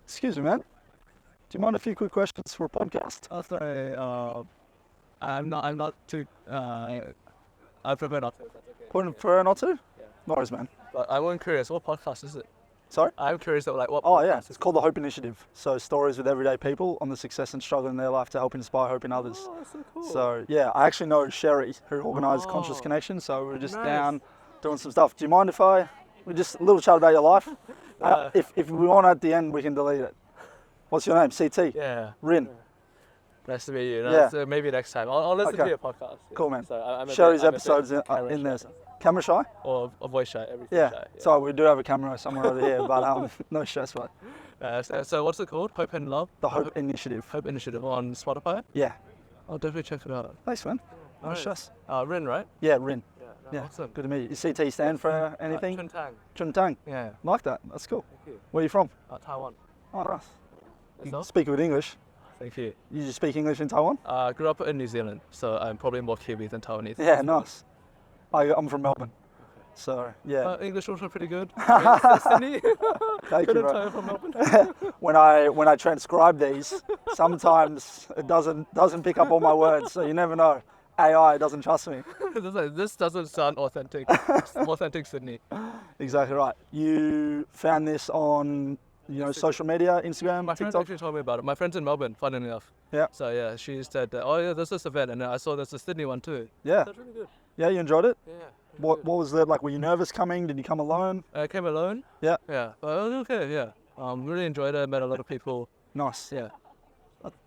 Excuse me, man. Do you mind a few quick questions for a podcast? Oh, sorry. I'm not too. I prefer not to. If that's okay. Prefer not to? Yeah. No worries, man. But I'm curious. What podcast is it? Sorry? I'm curious of like what. Oh, yeah. podcast It's called The Hope Initiative. So, stories with everyday people on the success and struggle in their life to help inspire hope in others. Oh, that's so cool. So, yeah, I actually know Sherry, who organised Conscious Oh, Connection. So, we're just nice. down doing some stuff. Do you mind if we just a little chat about your life? If we want at the end, we can delete it. What's your name? CT? Yeah. Rin. Nice to meet you. No, Yeah. so maybe next time. I'll listen Okay. to your podcast. Yeah. Cool, man. So I'm a Sherry's bit- I'm a bit episodes camera in there. shy. Camera shy? Or a voice shy. Everything Yeah. shy. So, we do have a camera somewhere over here, but no stress, mate. So what's it called? Hope and Love. The Hope Initiative. Hope Initiative on Spotify. Yeah. I'll definitely check it out. Thanks, man. No Nice. stress. Rin, right? Yeah, Rin. Yeah. Yeah. Awesome. Good to meet you. Is CT stand for anything? Chun Tang. Chun Tang. Yeah. Like that. That's cool. Thank you. Where are you from? Taiwan. Oh, nice. You Yourself? speak with English. Thank you. You just speak English in Taiwan? Grew up in New Zealand, so I'm probably more Kiwi than Taiwanese. Yeah, nice. I'm from Melbourne. So, yeah. English also pretty good. Sydney. Thank you, Couldn't bro. tell from Melbourne. When I transcribe these, sometimes it doesn't pick up all my words, so you never know. AI doesn't trust me. This doesn't sound authentic. It's authentic Sydney. Exactly right. You found this on, social media, Instagram, My friends TikTok? actually told me about it. My friend's in Melbourne, funnily enough. Yeah. So yeah, she said, oh yeah, there's this event, and I saw there's a Sydney one too. Yeah. That's really good. Yeah, you enjoyed it? Yeah. What was it like? Were you nervous coming? Did you come alone? I came alone. Yeah. Yeah, but it was okay. Yeah. Really enjoyed it. Met a lot of people. Nice. Yeah.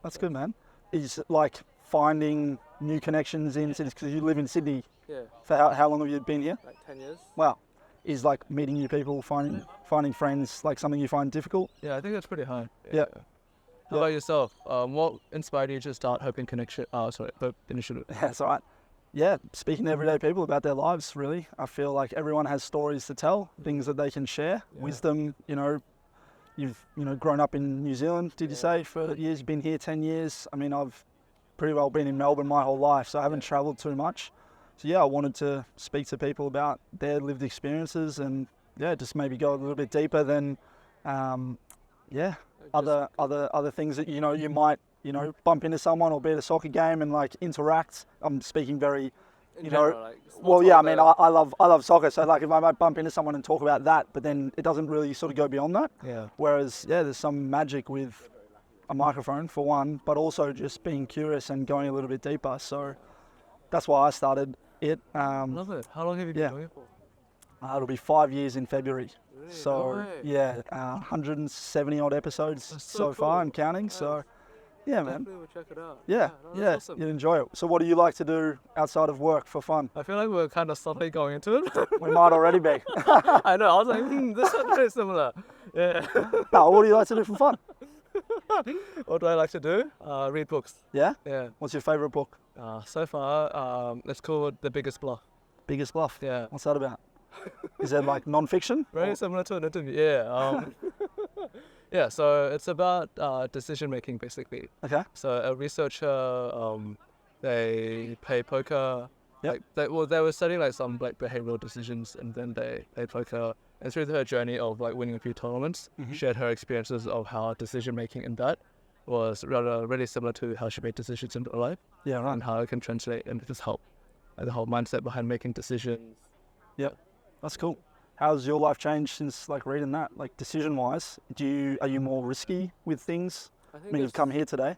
That's good, man. Is it like finding new connections in cities? Because you live in Sydney. Yeah. For how long have you been here? Like 10 years. Wow. Is like meeting new people, finding friends, like something you find difficult? Yeah, I think that's pretty high. Yeah. How about yourself? What inspired you to start Hope Initiative? That's all right. Yeah, speaking to everyday people about their lives, really. I feel like everyone has stories to tell, things that they can share, Yeah. wisdom. You've grown up in New Zealand, did you say, for years? You've been here 10 years. I mean, I've pretty well been in Melbourne my whole life, so I haven't travelled too much. So yeah, I wanted to speak to people about their lived experiences and just maybe go a little bit deeper than, other things that you might bump into someone or be at a soccer game and like interact. I'm speaking very, In general, like, well, yeah. I mean, I love soccer, so like if I might bump into someone and talk about that, but then it doesn't really sort of go beyond that. Yeah. Whereas there's some magic with a microphone for one, but also just being curious and going a little bit deeper. So that's why I started it. Love it. How long have you been yeah. doing it for? It'll be 5 years in February. Really? So No way. 170 odd episodes That's so so far cool. and counting. Nice. So yeah, man. Definitely will check it out. Yeah, no, yeah, that's awesome. you'd enjoy it. So what do you like to do outside of work for fun? I feel like we're kind of subtly going into it. We might already be. I know. I was like, this is very similar. Yeah. No, what do you like to do for fun? What do I like to do? Read books. Yeah? Yeah. What's your favourite book? So far, it's called The Biggest Bluff. Biggest Bluff? Yeah. What's that about? Is it like non-fiction? Very similar to an interview. Yeah. Yeah. So it's about decision making, basically. Okay. So a researcher, they play poker. Yep. Like they were studying like some like behavioral decisions, and then they played poker. And through her journey of like winning a few tournaments, shared her experiences of how decision making in that was really similar to how she made decisions in her life, Yeah, right. and how it can translate and just help the whole mindset behind making decisions. Yep. That's cool. How's your life changed since like reading that? Like decision-wise, are you more risky with things? I I think mean, you've come here today.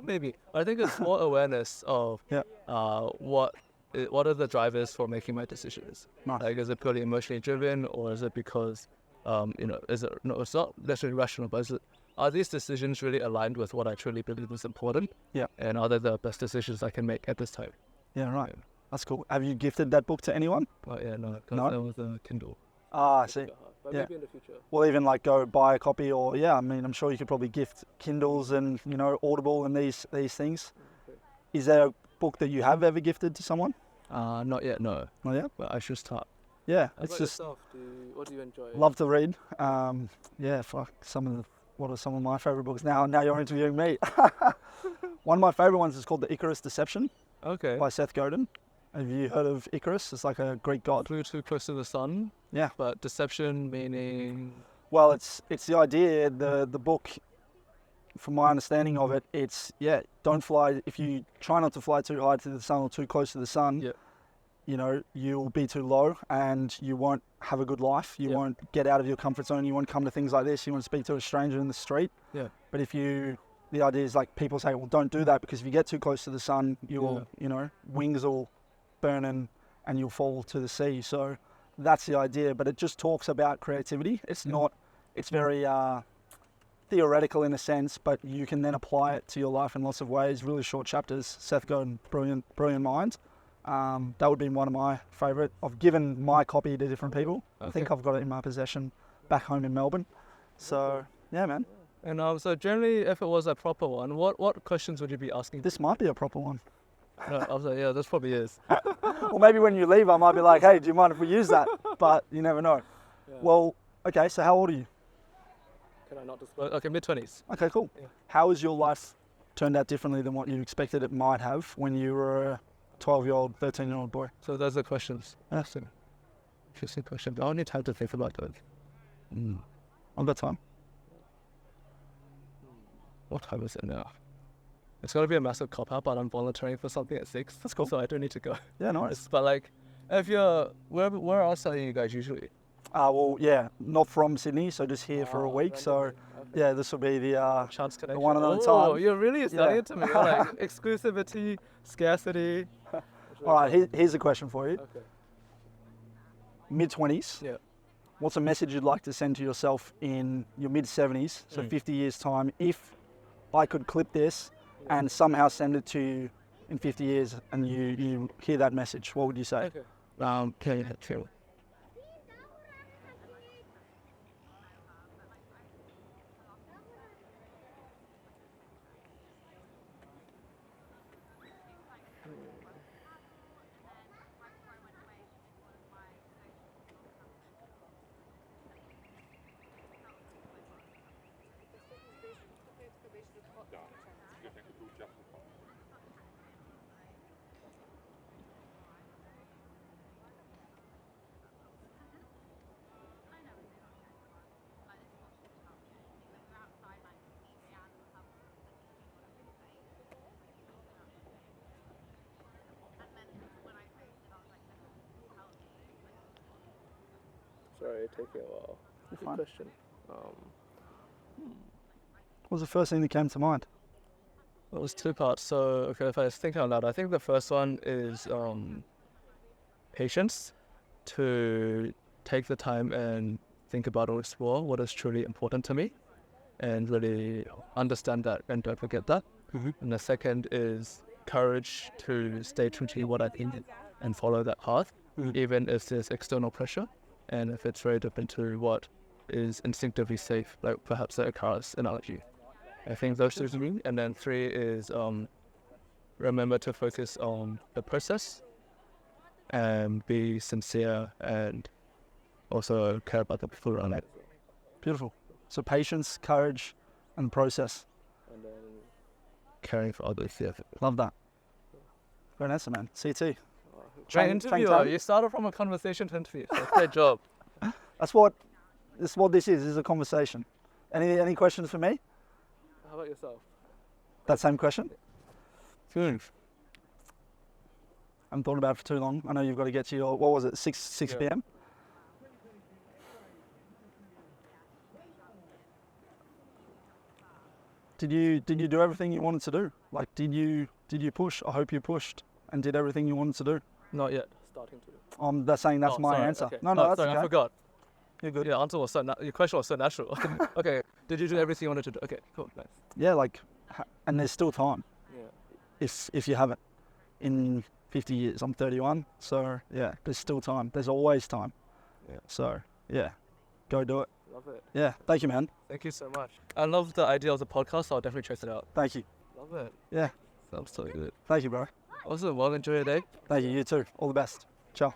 maybe. I think it's more awareness of Yeah. what are the drivers for making my decisions. Nice. Like, is it purely emotionally driven, or is it because, is it? No, it's not necessarily rational, but are these decisions really aligned with what I truly believe is important? Yeah. And are they the best decisions I can make at this time? Yeah, right. Yeah. That's cool. Have you gifted that book to anyone? But yeah, no, because No? that was a Kindle. Ah, I see. But Yeah. maybe in the future. Well, even like go buy a copy, or I mean, I'm sure you could probably gift Kindles and Audible and these things. Is there a book that you have ever gifted to someone? Not yet, no. Not yet. But I should start. Yeah, How it's about just yourself? What do you enjoy? love to read. What are some of my favorite books? Now you're interviewing me. One of my favorite ones is called The Icarus Deception Okay. by Seth Godin. Have you heard of Icarus? It's like a Greek god. Flew too close to the sun. Yeah. But deception meaning. Well, it's the idea. The book, from my understanding of it, it's don't fly. If you try not to fly too high to the sun or too close to the sun, Yeah. you know, you'll be too low and you won't have a good life. You won't get out of your comfort zone. You won't come to things like this. You won't speak to a stranger in the street. Yeah. But the idea is like people say, well, don't do that because if you get too close to the sun, you'll, you know, wings will burn and you'll fall to the sea. So that's the idea. But it just talks about creativity. It's not, it's very theoretical in a sense, but you can then apply it to your life in lots of ways. Really short chapters. Seth Godin, brilliant mind. That would be one of my favourite. I've given my copy to different people. Okay. I think I've got it in my possession back home in Melbourne. So yeah, man, And so generally, if it was a proper one, what questions would you be asking? this might be a proper one. No, I was like, yeah, this probably is. Or maybe when you leave, I might be like, hey, do you mind if we use that? But you never know. Yeah. Well, okay, so how old are you? Can I not disclose? Okay, mid-20s. Okay, cool. Yeah. How has your life turned out differently than what you expected it might have when you were a 12-year-old, 13-year-old boy? So those are questions. Yes. Interesting question. I only time to think about those. I've got time. What time is it now? It's going to be a massive cop-out, but I'm volunteering for something at 6. That's cool. So I don't need to go. Yeah, nice. But like, if you're, where else are you guys usually? Well, yeah, not from Sydney, so just here for a week. So, yeah, this will be the Chance connection. one and only Oh, time. you're really selling Yeah. it to me. Like exclusivity, scarcity. All right, here's a question for you. Okay. Mid-20s, Yeah. what's a message you'd like to send to yourself in your mid-70s, so 50 years' time, if I could clip this and somehow send it to you in 50 years and you hear that message, what would you say? Okay. Chill. Sorry, taking a while. You're Good fine. question. What was the first thing that came to mind? It was 2 parts. So, okay, if I think out loud, I think the first one is patience, to take the time and think about or explore what is truly important to me and really understand that and don't forget that. And the second is courage to stay true to what I think and follow that path, even if there's external pressure and if it's very different to what is instinctively safe, like perhaps a car's analogy. I think those 2 are me. And then 3 is remember to focus on the process and be sincere and also care about the people around it. Beautiful. So patience, courage, and process. And then caring for others. Yeah. Love that. Great answer, man. CT. Great Train interviewer. time. You started from a conversation to interview. So great job. That's what this is a conversation. Any questions for me? How about yourself? That same question? Good. I haven't thought about it for too long. I know you've got to get to your, what was it, 6 Yeah. p.m.? Did you do everything you wanted to do? Like, did you push? I hope you pushed and did everything you wanted to do. Not yet. Starting to. That's saying that's Oh, my sorry, answer. okay. No, that's sorry, okay. I forgot. You're good. Your answer was your question was so natural. Okay. Did you do everything you wanted to do? Okay. Cool. Nice. Yeah, like, and there's still time Yeah. if you haven't. In 50 years, I'm 31, so yeah, there's still time. There's always time. Yeah. So yeah, go do it. Love it. Yeah, thank you, man. Thank you so much. I love the idea of the podcast, so I'll definitely check it out. Thank you. Love it. Yeah, Sounds so good. thank you, bro. Awesome. Well, enjoy your day. Thank you. You too. All the best. Ciao.